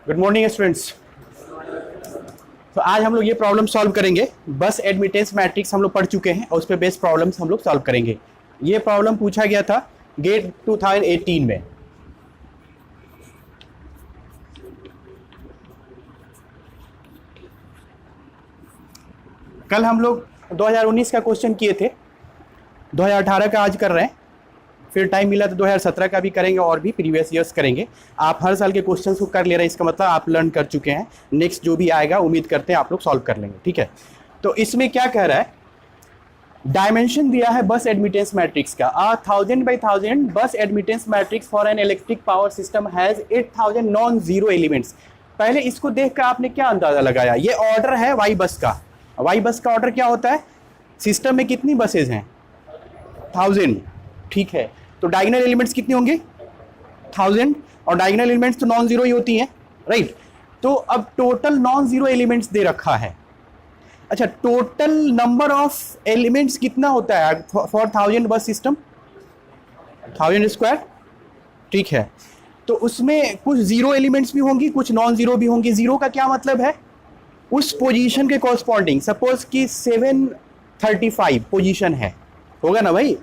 Good morning students. तो आज हम लोग ये प्रॉब्लम सॉल्व करेंगे। बस एडमिटेंस मैट्रिक्स हम लोग पढ़ चुके हैं और उस पर बेस्ड प्रॉब्लम्स हम लोग सॉल्व करेंगे। ये प्रॉब्लम पूछा गया था गेट 2018 में। कल हम लोग 2019 का क्वेश्चन किए थे, 2018 का आज कर रहे हैं, फिर टाइम मिला तो 2017 का भी करेंगे और भी प्रीवियस ईयर्स करेंगे। आप हर साल के क्वेश्चंस को कर ले रहे हैं, इसका मतलब आप लर्न कर चुके हैं। नेक्स्ट जो भी आएगा उम्मीद करते हैं आप लोग सॉल्व कर लेंगे, ठीक है। तो इसमें क्या कह रहा है, डायमेंशन दिया है बस एडमिटेंस मैट्रिक्स का। 1000 by 1000 बस admittance matrix for an electric power system has 8000 non zero elements. पहले इसको देख कर आपने क्या अंदाजा लगाया, ये ऑर्डर है वाई बस का। वाई बस का ऑर्डर क्या होता है, सिस्टम में कितनी बसेज हैं, 1000, ठीक है। तो डायगोनल एलिमेंट्स कितने होंगे, 1000, और डायगोनल एलिमेंट्स तो नॉन जीरो ही होती हैं, राइट। तो अब total non zero elements they रखा है। अच्छा, टोटल नंबर ऑफ एलिमेंट्स कितना होता है फॉर 1000 बस सिस्टम, 1000 स्क्वायर, ठीक है। तो उसमें कुछ जीरो एलिमेंट्स भी होंगी, कुछ नॉन जीरो भी होंगी। जीरो का क्या मतलब है, उस पोजीशन के कॉरस्पॉन्डिंग, सपोज कि 735 पोजीशन है, होगा ना भाई।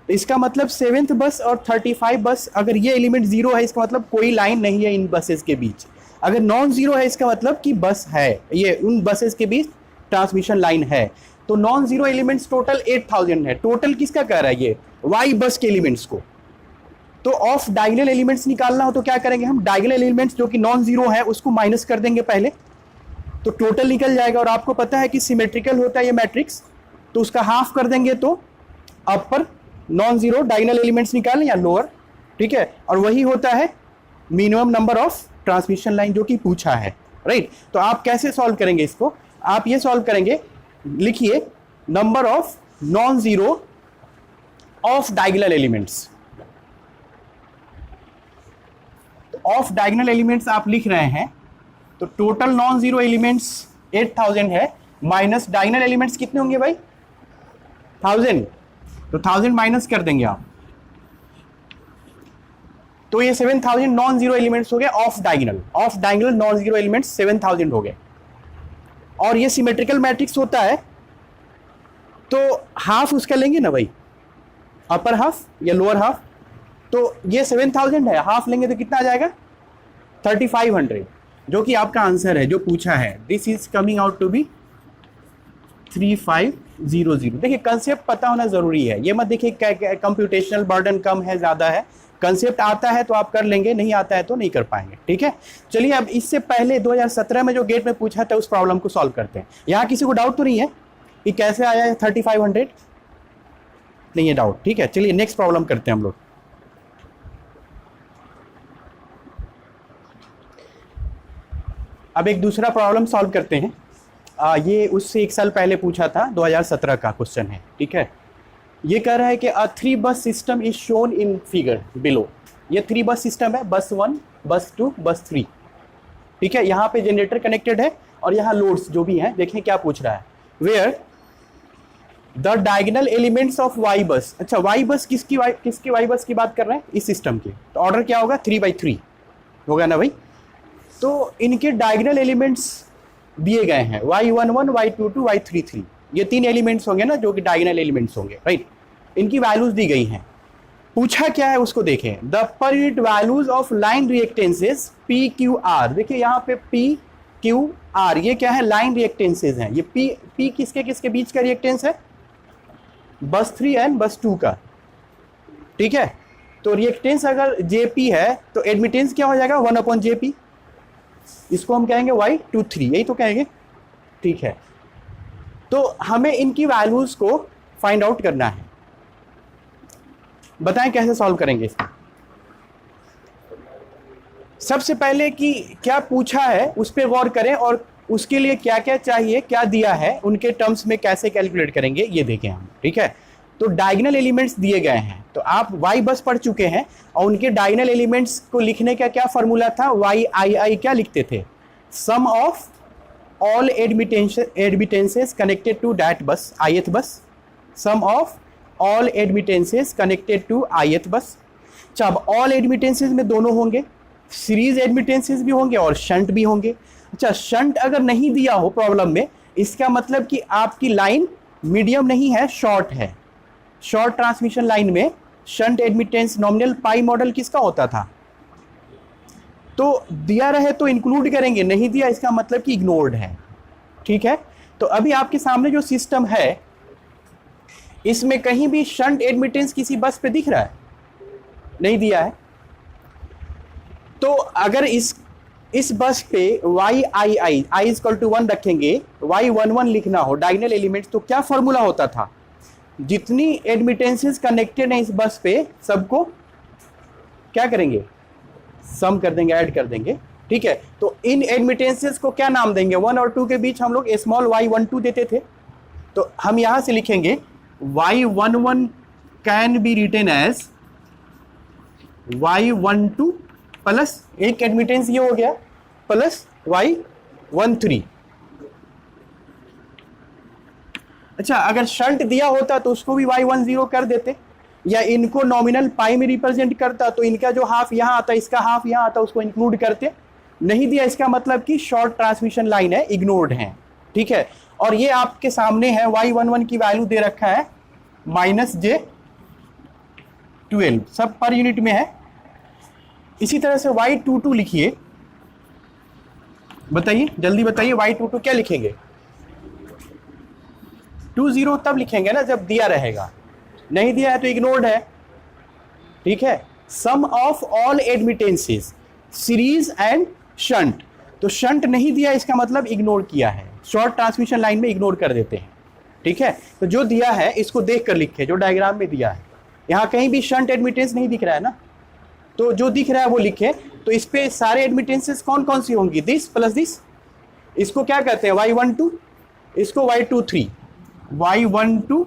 इसका मतलब 7th बस और 35 बस, अगर ये एलिमेंट जीरो है इसका मतलब कोई लाइन नहीं है इन बसेस के बीच। अगर नॉन जीरो है इसका मतलब कि बस है, ये उन बसेस के बीच ट्रांसमिशन लाइन है। तो नॉन जीरो एलिमेंट्स टोटल 8000 है। टोटल किसका कह रहा है, ये वाई बस के एलिमेंट्स को। तो ऑफ डायगोनल एलिमेंट्स निकालना हो तो क्या करेंगे हम, डायगोनल एलिमेंट्स जो कि नॉन जीरो है उसको माइनस कर देंगे पहले, तो टोटल निकल जाएगा। और आपको पता है कि सिमेट्रिकल होता है ये मैट्रिक्स, तो उसका हाफ कर देंगे तो अपर नॉन जीरो डायगोनल एलिमेंट्स निकालें या लोअर, ठीक है। और वही होता है minimum number of transmission line जो कि पूछा है, राइट। तो आप कैसे सॉल्व करेंगे इसको, आप ये सॉल्व करेंगे, लिखिए number of non zero of diagonal elements. Of diagonal elements आप लिख रहे हैं, तो टोटल नॉन जीरो एलिमेंट्स 8000 है, माइनस डायगोनल एलिमेंट्स कितने होंगे भाई, 1000। तो 1000 माइनस कर देंगे आप, तो ये 7000 नॉन जीरो एलिमेंट्स हो गए of diagonal non zero elements 7000 हो गए। और ये सिमेट्रिकल मैट्रिक्स होता है, तो हाफ उसका लेंगे ना भाई, अपर हाफ या लोअर हाफ। तो ये 7000 है, हाफ लेंगे तो कितना आ जाएगा, 3500, जो कि आपका आंसर है जो पूछा है। This is coming out to be 3500। देखिए कंसेप्ट पता होना जरूरी है, ये मत देखिए कंप्यूटेशनल बर्डन कम है ज़्यादा है। कंसेप्ट आता है तो आप कर लेंगे, नहीं आता है तो नहीं कर पाएंगे, ठीक है। चलिए अब इससे पहले 2017 में जो गेट में पूछा था उस प्रॉब्लम को सॉल्व करते हैं। यहाँ किसी को डाउट तो नहीं है कि कैसे आया है 3500, नहीं है डाउट, ठीक है। चलिए नेक्स्ट प्रॉब्लम करते हैं हम लोग। अब एक दूसरा प्रॉब्लम सॉल्व करते हैं। ये उससे एक साल पहले पूछा था, 2017 का क्वेश्चन है, ठीक है। ये कह रहा है कि 3 बस system is shown in figure below. ये 3 बस सिस्टम है, बस 1, बस 2, बस 3, ठीक है। यहाँ पे जनरेटर कनेक्टेड है और यहाँ लोड्स जो भी हैं, देखें क्या पूछ रहा है, where the diagonal elements of Y bus. अच्छा, वाई बस किसकी वाई बस की बात कर रहे हैं, इस सिस्टम की। तो ऑर्डर क्या होगा, 3/3 होगा ना भाई। तो इनके डायगोनल एलिमेंट्स दिए गए हैं, y11, y22, y33, ये 3 एलिमेंट्स होंगे ना जो कि डायगोनल एलिमेंट्स होंगे, राइट। इनकी वैल्यूज दी गई हैं। पूछा क्या है उसको देखें, the per unit values of line reactances PQR। देखिए यहाँ पे PQR ये क्या है, लाइन रिएक्टेंसेस हैं। ये P किसके बीच का रिएक्टेंस है, बस 3 एंड बस 2 का, ठीक है। तो रिएक्टेंस अगर JP है तो एडमिटेंस क्या हो जाएगा, 1/JP। इसको हम कहेंगे y23, यही तो कहेंगे, ठीक है। तो हमें इनकी वैल्यूज को फाइंड आउट करना है। बताएं कैसे सॉल्व करेंगे इसको। सबसे पहले कि क्या पूछा है उस पर गौर करें और उसके लिए क्या क्या चाहिए, क्या दिया है, उनके टर्म्स में कैसे कैलकुलेट करेंगे ये देखें हम, ठीक है। तो डायगोनल एलिमेंट्स दिए गए हैं, तो आप वाई बस पढ़ चुके हैं और उनके डायगोनल एलिमेंट्स को लिखने का क्या फॉर्मूला था, YII क्या लिखते थे, sum of all admittances connected to that bus, ith bus, sum of all admittances connected to ith bus. अच्छा, अब ऑल एडमिटेंसेस में दोनों होंगे, सीरीज एडमिटेंसेस भी होंगे और शंट भी होंगे। अच्छा, शंट अगर नहीं दिया हो प्रॉब्लम में, इसका मतलब कि आपकी लाइन मीडियम नहीं है, शॉर्ट है। शॉर्ट ट्रांसमिशन लाइन में shunt admittance nominal pi model किसका होता था? तो दिया रहे तो इंक्लूड करेंगे, नहीं दिया इसका मतलब कि इग्नोर्ड है। ठीक है, तो अभी आपके सामने जो सिस्टम है, इसमें कहीं भी शंट एडमिटेंस किसी बस पे दिख रहा है? नहीं दिया है। तो अगर इस बस पे YII i=1 रखेंगे, Y11 लिखना हो डायगोनल एलिमेंट्स, तो क्या फॉर्मूला होता था? जितनी एडमिटेंसेस कनेक्टेड हैं इस बस पे, सबको क्या करेंगे? सम कर देंगे, ऐड कर देंगे। ठीक है, तो इन एडमिटेंसेस को क्या नाम देंगे? 1 और 2 के बीच हम लोग स्मॉल y12 देते थे, तो हम यहां से लिखेंगे y11 can be written as y12 plus एक एडमिटेंस ये हो गया प्लस y13। अच्छा, अगर शंट दिया होता तो उसको भी y10 कर देते, या इनको नॉमिनल पाई में रिप्रेजेंट करता तो इनका जो हाफ यहाँ आता, इसका हाफ यहाँ आता, उसको इंक्लूड करते। नहीं दिया, इसका मतलब कि शॉर्ट ट्रांसमिशन लाइन है, इग्नोर्ड है। ठीक है, और ये आपके सामने है, y11 की वैल्यू दे रखा है -j12, सब पर यूनिट में है। इसी तरह से y22 लिखिए, बताइए जल्दी बताइए, y22 क्या लिखेंगे? 20 तब लिखेंगे ना जब दिया रहेगा, नहीं दिया है तो इग्नोर्ड है। ठीक है, sum of all admittances series and shunt, तो शंट नहीं दिया इसका मतलब इग्नोर किया है, शॉर्ट ट्रांसमिशन लाइन में इग्नोर कर देते हैं। ठीक है, तो जो दिया है इसको देख कर लिखे, जो डायग्राम में दिया है। यहाँ कहीं भी शंट एडमिटेंस नहीं दिख रहा है ना, तो जो दिख रहा है वो लिखे। तो इस पे सारे एडमिटेंसेस कौन कौन सी होंगी? दिस प्लस दिस, इसको क्या कहते हैं? y12, इसको y23, y12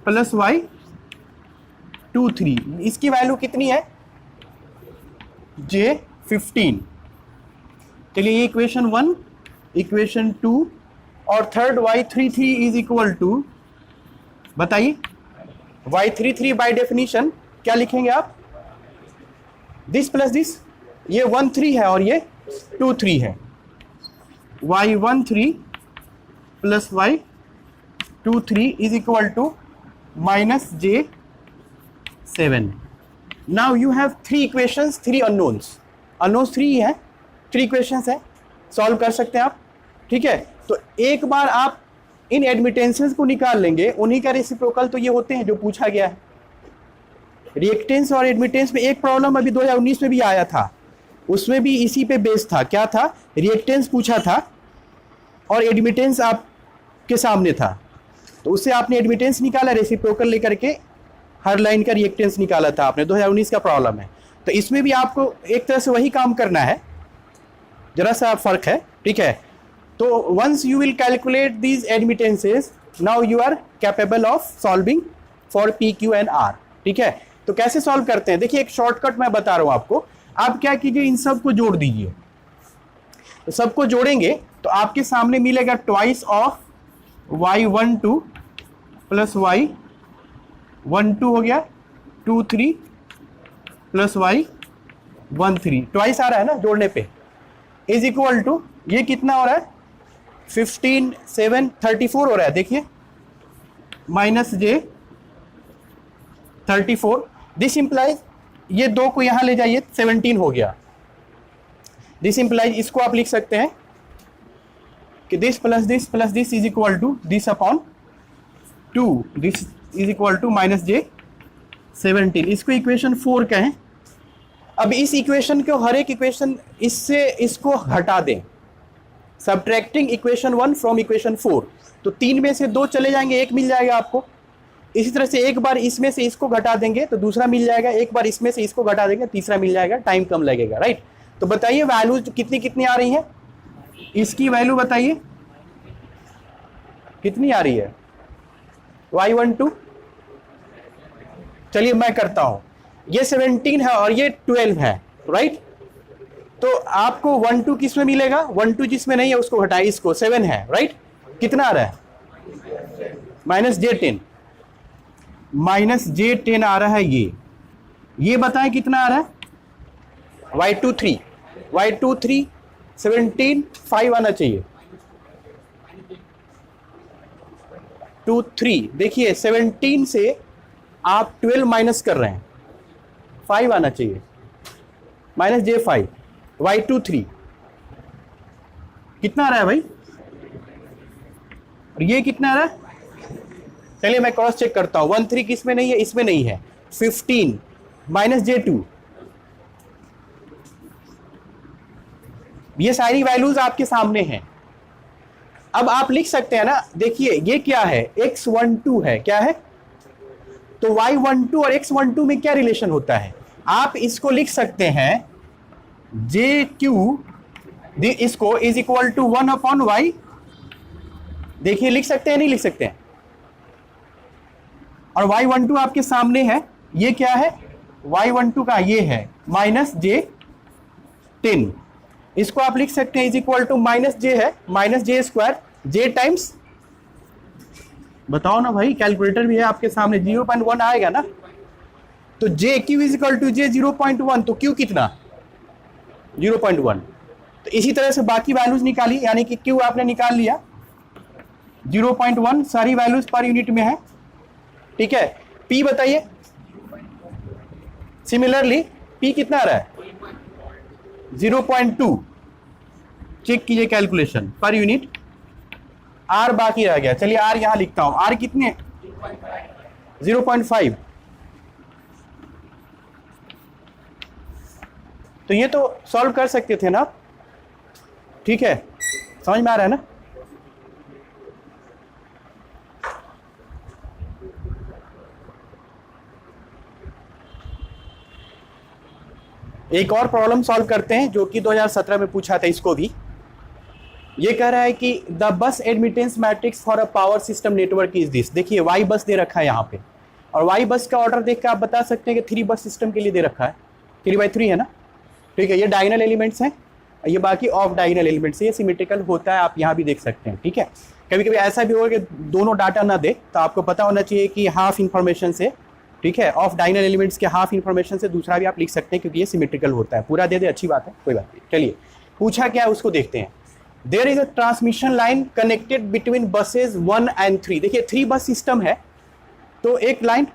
प्लस y23, इसकी वैल्यू कितनी है? j15। चलिए, ये इक्वेशन 1, इक्वेशन 2 और third y33 is equal to, बताइए y33 बाय डेफिनेशन क्या लिखेंगे आप? दिस प्लस दिस, ये 13 है और ये 23 है, y13 plus y23 is equal to -j7। Now you have 3 equations, 3 unknowns, unknowns 3 है, 3 इक्वेशंस है, सॉल्व कर सकते हैं आप। ठीक है, तो एक बार आप इन एडमिटेंसेस को निकाल लेंगे, उन्हीं का रेसिप्रोकल तो ये होते हैं जो पूछा गया है। रिएक्टेंस और एडमिटेंस में एक प्रॉब्लम अभी 2019 में भी आया था, उसमें भी इसी पे बेस था। क्या था? रिएक्टेंस पूछा था और एडमिटेंस आपके सामने था, तो उससे आपने एडमिटेंस निकाला, रेसिप्रोकल लेकर के हर लाइन का रिएक्टेंस निकाला था आपने। 2019 का प्रॉब्लम है, तो इसमें भी आपको एक तरह से वही काम करना है, जरा सा फर्क है। ठीक है, तो once you will calculate these admittances, now you are capable of solving for P Q and R. ठीक है, तो कैसे सॉल्व करते हैं? देखिए, एक शॉर्टकट मैं बता रहा हूं आपको। आप क्या कीजिए, इन सब को जोड़ दीजिए। तो सबको जोड़ेंगे तो आपके सामने मिलेगा twice of y12 plus y12 हो गया 23 प्लस y13, ट्वाइस आ रहा है ना जोड़ने पे, इज इक्वल टू ये कितना हो रहा है? 15 7 34 हो रहा है। देखिए, -j34, दिस इंप्लाइज, ये 2 को यहां ले जाइए, 17 हो गया। दिस इंप्लाइज, इसको आप लिख सकते हैं कि this plus this is equal to this upon 2, this is equal to -j17। इसको इक्वेशन 4 कहें। अब इस इक्वेशन को, हर एक इक्वेशन इससे इसको हटा दें, सब्ट्रैक्टिंग इक्वेशन 1 फ्रॉम इक्वेशन 4, तो 3 में से 2 चले जाएंगे, 1 मिल जाएगा आपको। इसी तरह से एक बार इसमें से इसको घटा देंगे तो दूसरा मिल जाएगा, एक बार इसमें से इसको घटा देंगे तीसरा मिल जाएगा, टाइम कम लगेगा, राइट। तो बताइए वैल्यू कितनी कितनी आ रही है? इसकी वैल्यू बताइए कितनी आ रही है? y12, चलिए मैं करता हूं, ये 17 है और ये 12 है, राइट। तो आपको 12 किस में मिलेगा? 12 जिसमें नहीं है उसको हटाए, इसको 7 है, राइट। कितना आ रहा है? -j10, -j10 आ रहा है। ये बताएं कितना आ रहा है? Y23 Y23 17 5 आना चाहिए। 23 देखिए 17 से आप 12 माइनस कर रहे हैं, 5 आना चाहिए, -j5 Y23 कितना आ रहा है भाई, और ये कितना आ रहा है? चलिए मैं क्रॉस चेक करता हूं, 13 किस में नहीं है, इसमें नहीं है। 15 -j2, ये सारी वैल्यूज आपके सामने हैं। अब आप लिख सकते हैं ना, देखिए ये क्या है, x12 है, क्या है, तो y12 और x12 में क्या रिलेशन होता है, आप इसको लिख सकते हैं jq इसको इज इक्वल टू 1/y, देखिए लिख सकते हैं नहीं लिख सकते हैं, और y12 आपके सामने है, ये क्या है, y12 का ये है -j10, इसको आप लिख सकते हैं इज इक्वल टू -j है -j², j टाइम्स, बताओ ना भाई, कैलकुलेटर भी है आपके सामने, 0.1 आएगा ना, तो j q is equal to j 0.1, तो q कितना 0.1, तो इसी तरह से बाकी वैल्यूज निकाली, यानी कि q आपने निकाल लिया 0.1, सारी वैल्यूज पर यूनिट में है, ठीक है। p बताइए, सिमिलरली p कितना आ रहा है 0.2, चेक कीजिए कैलकुलेशन पर यूनिट, r बाकी रह गया, चलिए r यहां लिखता हूं, r कितने 0.5, तो ये तो सॉल्व कर सकते थे ना, ठीक है, समझ में आ रहा है ना। एक और प्रॉब्लम सॉल्व करते हैं जो कि 2017 में पूछा था, इसको भी ये कह रहा है कि the bus admittance matrix for a power system network is this, देखिए वाई बस दे रखा है यहाँ पे, और वाई बस का ऑर्डर देख के आप बता सकते हैं कि 3 बस सिस्टम के लिए दे रखा है, 3/3 है ना, ठीक है, ये डायगोनल एलिमेंट्स हैं, ये बाकी ऑफ डायगोनल एलिमेंट्स, ये सिमेट्रिकल होता है, आप यहाँ भी देख सकते हैं, ठीक है। कभी कभी ऐसा भी होगा कि दोनों डाटा ना दे, तो आपको पता होना चाहिए कि हाफ इंफॉर्मेशन से, ठीक है, ऑफ डायगोनल एलिमेंट्स के हाफ इंफॉर्मेशन से दूसरा भी आप लिख सकते हैं, क्योंकि ये सिमेट्रिकल होता है, पूरा दे दे अच्छी बात है, कोई बात नहीं। चलिए पूछा क्या है उसको देखते हैं। There is a transmission line connected between buses 1 and 3, देखिए 3 बस सिस्टम है, तो एक लाइन,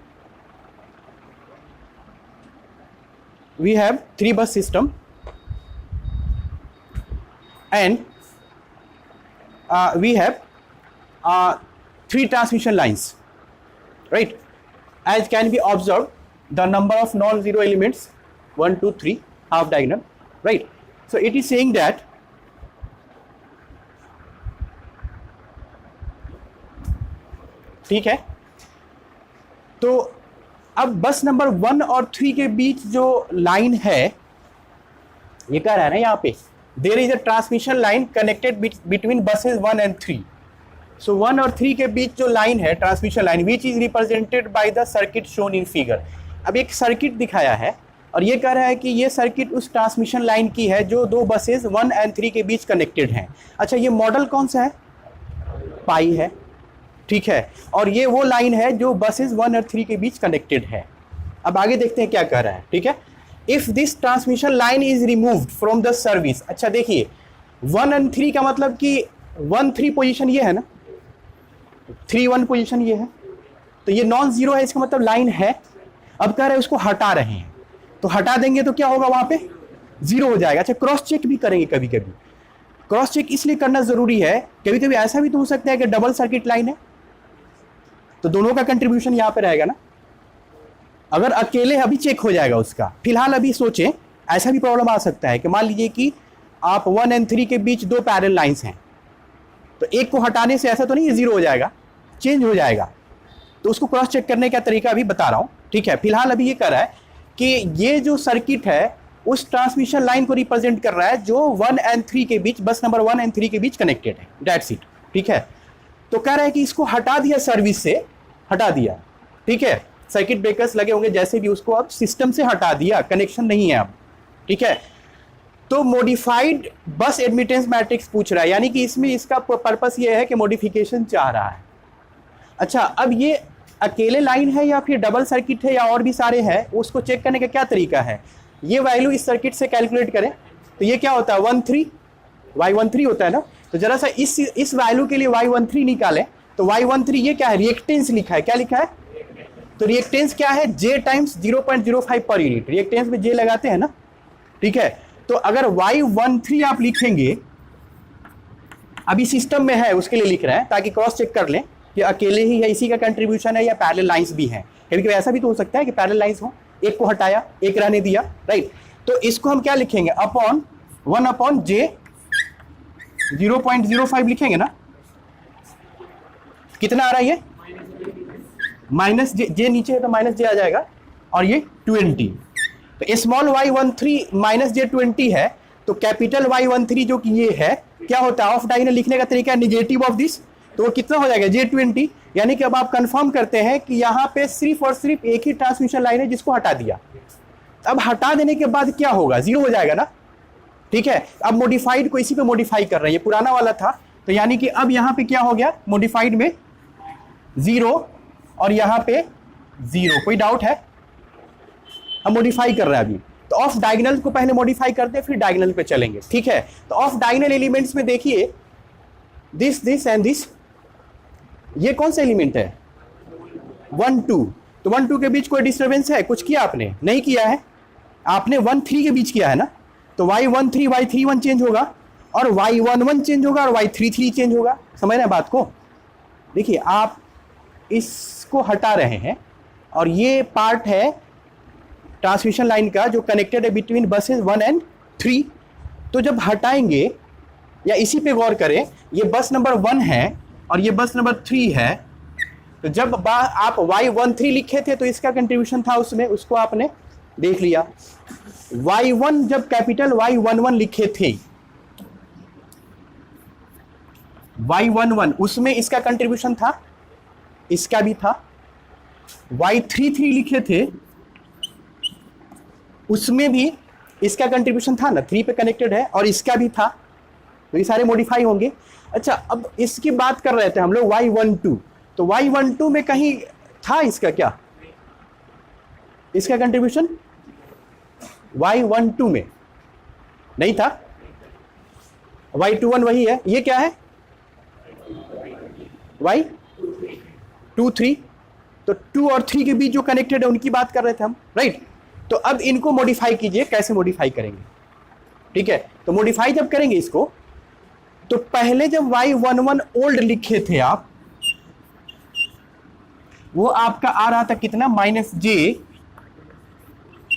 वी हैव 3 बस system and we have 3 transmission lines, right, as can be observed the number of non-zero elements 1 2 3 half diagonal, right, so it is saying that ठीक है, तो अब बस नंबर 1 और 3 के बीच जो लाइन है, ये कह रहा है ना यहाँ पे there is a transmission line connected between buses 1 and 3, so 1 और 3 के बीच जो लाइन है transmission line, which is represented by the circuit shown in figure. अब एक सर्किट दिखाया है और ये कह रहा है कि ये सर्किट उस ट्रांसमिशन लाइन की है जो 2 बसेज 1 and 3 के बीच कनेक्टेड हैं। अच्छा, ये मॉडल कौन सा है, पाई है, ठीक है, और ये वो लाइन है जो बसेज 1 और 3 के बीच कनेक्टेड है। अब आगे देखते हैं क्या कह रहा है, ठीक है। If this transmission line is removed from the service, अच्छा देखिए 1 and 3 का मतलब कि 1 3 पोजीशन ये है ना, 3 1 पोजीशन ये है, तो ये नॉन जीरो है, इसका मतलब लाइन है। अब कह रहे हैं उसको हटा रहे हैं, तो हटा देंगे तो क्या होगा, वहां पे जीरो हो जाएगा। अच्छा, क्रॉस चेक भी करेंगे, कभी कभी क्रॉस चेक इसलिए करना जरूरी है, कभी कभी ऐसा भी तो हो सकता है कि डबल सर्किट लाइन है, तो दोनों का कंट्रीब्यूशन यहाँ पे रहेगा ना। अगर अकेले अभी चेक हो जाएगा उसका, फिलहाल अभी सोचें, ऐसा भी प्रॉब्लम आ सकता है कि मान लीजिए कि आप 1 and 3 के बीच 2 पैरेलल लाइंस हैं, तो एक को हटाने से ऐसा तो नहीं है जीरो हो जाएगा, चेंज हो जाएगा, तो उसको क्रॉस चेक करने का तरीका अभी बता रहा हूँ, ठीक है। फिलहाल अभी ये कह रहा है कि ये जो सर्किट है उस ट्रांसमिशन लाइन को रिप्रेजेंट कर रहा है जो 1 and 3 के बीच, बस नंबर 1 and 3 के बीच कनेक्टेड है, दैट्स इट, ठीक है। तो कह रहा है कि इसको हटा दिया, सर्विस से हटा दिया, ठीक है, सर्किट ब्रेकर्स लगे होंगे जैसे भी, उसको अब सिस्टम से हटा दिया, कनेक्शन नहीं है अब, ठीक है। तो मॉडिफाइड बस एडमिटेंस मैट्रिक्स पूछ रहा है, यानी कि इसमें इसका पर्पस ये है कि मॉडिफिकेशन चाह रहा है। अच्छा, अब ये अकेले लाइन है या फिर डबल सर्किट है या और भी सारे हैं, उसको चेक करने का क्या तरीका है। ये वैल्यू इस सर्किट से कैलकुलेट करें तो ये क्या होता है 13 y13 होता है ना। तो जरा सा इस वैल्यू के लिए y13 निकालें तो y13 ये क्या है, रिएक्टेंस लिखा है, क्या लिखा है, तो रिएक्टेंस क्या है, J times 0.05 per unit, reactance में J लगाते हैं ना, ठीक है। तो अगर y13 आप लिखेंगे, अभी सिस्टम में है उसके लिए लिख रहे हैं ताकि क्रॉस चेक कर लें कि अकेले ही है इसी का कंट्रीब्यूशन है या पैरेलल लाइंस भी हैं, कभी कभी ऐसा भी तो हो सकता है कि पैरेलल लाइंस हो, एक को हटाया एक रहने दिया, राइट। तो इसको हम क्या लिखेंगे, अपॉन 1/J 0.05 लिखेंगे ना, कितना आ रहा है ये माइनस जे नीचे है तो माइनस जे आ जाएगा, और ये 20। तो स्मॉल y13 माइनस J20 है, तो कैपिटल Y13 जो कि ये है क्या होता है, ऑफ डायगोनल लिखने का तरीका नेगेटिव ऑफ दिस, तो वो कितना हो जाएगा J20। यानी कि अब आप कंफर्म करते हैं कि यहाँ पे सिर्फ और सिर्फ एक ही ट्रांसमिशन लाइन है जिसको हटा दिया। अब हटा देने के बाद क्या होगा, जीरो हो जाएगा ना, ठीक है। अब मॉडिफाइड को इसी पे मॉडिफाई कर रहे हैं, ये पुराना वाला था, तो यानी कि अब यहाँ पे क्या हो गया, मॉडिफाइड में 0 और यहाँ पे 0, कोई डाउट है, हम मॉडिफाई कर रहे हैं अभी। तो ऑफ डायगोनल को पहले मॉडिफाई करते हैं फिर डायगोनल पे चलेंगे, ठीक है। तो ऑफ डायगोनल एलिमेंट्स में देखिए दिस एंड दिस, ये कौन सा एलिमेंट है 1 2, तो 1 2 के बीच कोई डिस्टर्बेंस है, कुछ किया आपने, नहीं किया है, आपने 1 3 के बीच किया है ना, तो y13 y31 चेंज होगा और y11 चेंज होगा और y33 चेंज होगा, समझ रहे हैं बात को। देखिए आप इसको हटा रहे हैं और ये पार्ट है ट्रांसमिशन लाइन का जो कनेक्टेड है बिटवीन बसेस 1 and 3। तो जब हटाएंगे या इसी पे गौर करें, ये बस नंबर 1 है और ये बस नंबर 3 है, तो जब आप y13 लिखे थे तो इसका कंट्रीब्यूशन था उसमें, उसको आपने देख लिया। y1 जब कैपिटल y11 लिखे थे, y11 उसमें इसका कंट्रीब्यूशन था, इसका भी था। y33 लिखे थे उसमें भी इसका कंट्रीब्यूशन था ना, 3 पे कनेक्टेड है और इसका भी था, तो ये सारे मॉडिफाई होंगे। अच्छा अब इसकी बात कर रहे थे हम लोग y12, तो y12 में कहीं था इसका क्या, इसका कंट्रीब्यूशन y12 में नहीं था, y21 वही है, ये क्या है y23, तो 2 और 3 के बीच जो कनेक्टेड है उनकी बात कर रहे थे हम, राइट। तो अब इनको मॉडिफाई कीजिए, कैसे मॉडिफाई करेंगे, ठीक है। तो मॉडिफाई जब करेंगे इसको, तो पहले जब y11 ओल्ड लिखे थे आप, वो आपका आ रहा था कितना, -J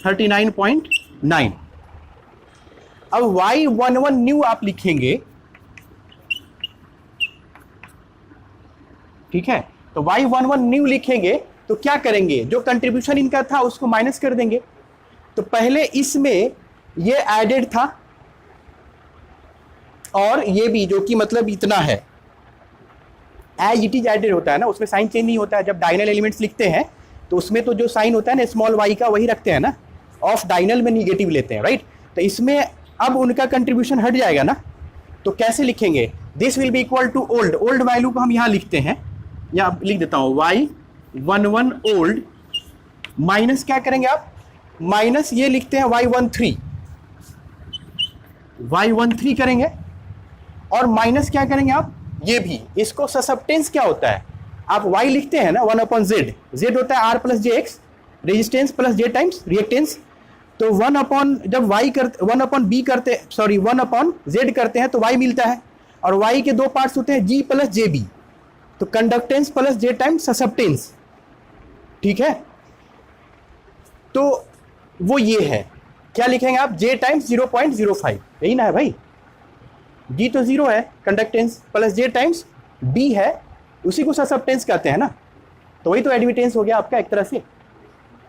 39.9। अब y11 न्यू आप लिखेंगे, ठीक है। तो y11 न्यू लिखेंगे तो क्या करेंगे, जो कंट्रीब्यूशन इनका था उसको माइनस कर देंगे। तो पहले इसमें ये एडेड था और ये भी, जो कि मतलब इतना है, एज इट इज एडेड होता है ना, उसमें साइन चेंज नहीं होता है। जब डायगोनल एलिमेंट्स लिखते हैं तो उसमें तो जो साइन होता है ना स्मॉल y का वही रखते हैं ना, ऑफ डायगोनल में निगेटिव लेते हैं, राइट। तो इसमें अब उनका कंट्रीब्यूशन हट जाएगा ना, तो कैसे लिखेंगे, this will be equal to old, old value को हम यहाँ लिखते हैं, या लिख देता हूँ y11 ओल्ड माइनस क्या करेंगे आप, माइनस ये लिखते हैं y13 करेंगे, और माइनस क्या करेंगे आप, ये भी, इसको ससेप्टेंस क्या होता है, आप y लिखते हैं ना 1/Z, Z होता है R + jx, resistance plus J times reactance. तो 1/जब y करते 1/B करते, सॉरी 1/Z करते हैं तो y मिलता है, और y के दो पार्ट्स होते हैं G + JB, तो conductance plus J times susceptance, ठीक है। तो वो ये है, क्या लिखेंगे आप, J टाइम्स 0.05, यही ना है भाई, G तो 0 है conductance, plus J times B है, उसी को ससेप्टेंस कहते हैं ना, तो वही तो एडमिटेंस हो गया आपका एक तरह से।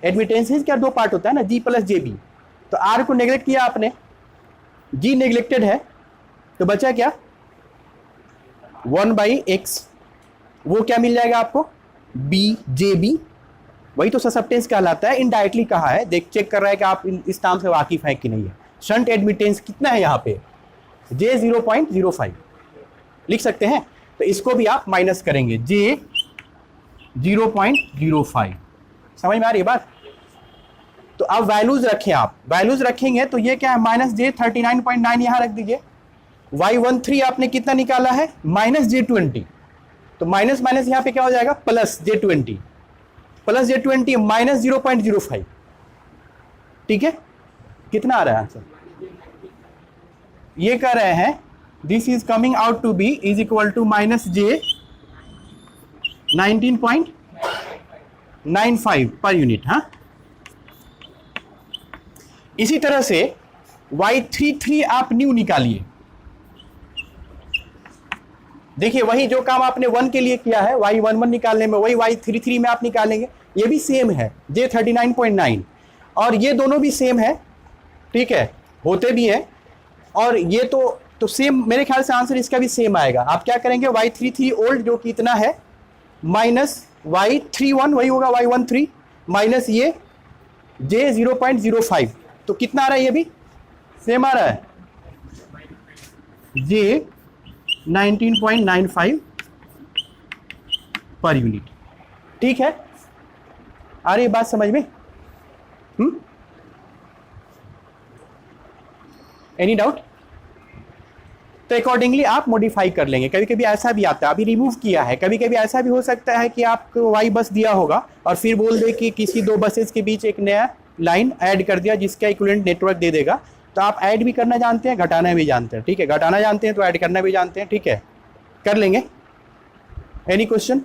एडमिटेंस क्या दो पार्ट होता है ना, G + JB, तो R को नेग्लेक्ट किया आपने, G नेग्लेक्टेड है, तो बचा क्या 1/x, वो क्या मिल जाएगा आपको BJB, वही तो ससेप्टेंस कहलाता है। इनडायरेक्टली कहा है, देख चेक कर रहा है कि आप इस टर्म से वाकिफ हैं कि नहीं है। शंट एडमिटेंस कितना है यहाँ पे, J 0.05 लिख सकते हैं, तो इसको भी आप माइनस करेंगे, J 0.05, समझ में आ रही है बात। तो अब वैल्यूज रखें, आप वैल्यूज रखेंगे तो ये क्या है -J39.9 यहां रख दीजिए। Y13 आपने कितना निकाला है -J20, तो माइनस माइनस यहां पे क्या हो जाएगा +J20, +J20 -0.05, ठीक है। कितना आ रहा है आंसर, ये कह रहे हैं this is coming out to be is equal to -J19.95 per unit. हाँ, इसी तरह से Y33 आप न्यू निकालिए। देखिए वही जो काम आपने 1 के लिए किया है Y11 निकालने में, वही Y33 में आप निकालेंगे। ये भी सेम है J39.9, और ये दोनों भी सेम है, ठीक है, होते भी हैं। और ये तो सेम, मेरे ख्याल से आंसर इसका भी सेम आएगा। आप क्या करेंगे Y33 ओल्ड जो कि इतना है माइनस Y31 वही होगा Y13 माइनस ये J0.05, तो कितना आ रहा है, ये भी सेम आ रहा है J19.95 पर यूनिट, ठीक है। आ रही बात समझ में? Any doubt? तो अकॉर्डिंगली आप मॉडिफाई कर लेंगे। कभी कभी ऐसा भी आता है, अभी रिमूव किया है, कभी कभी ऐसा भी हो सकता है कि आपको वाई बस दिया होगा और फिर बोल दे कि किसी दो बसेस के बीच एक नया लाइन ऐड कर दिया जिसका इक्विवेलेंट नेटवर्क दे देगा। तो आप ऐड भी करना जानते हैं, घटाना भी जानते हैं, ठीक है, घटाना जानते हैं तो ऐड करना भी जानते हैं, ठीक है, कर लेंगे। Any question?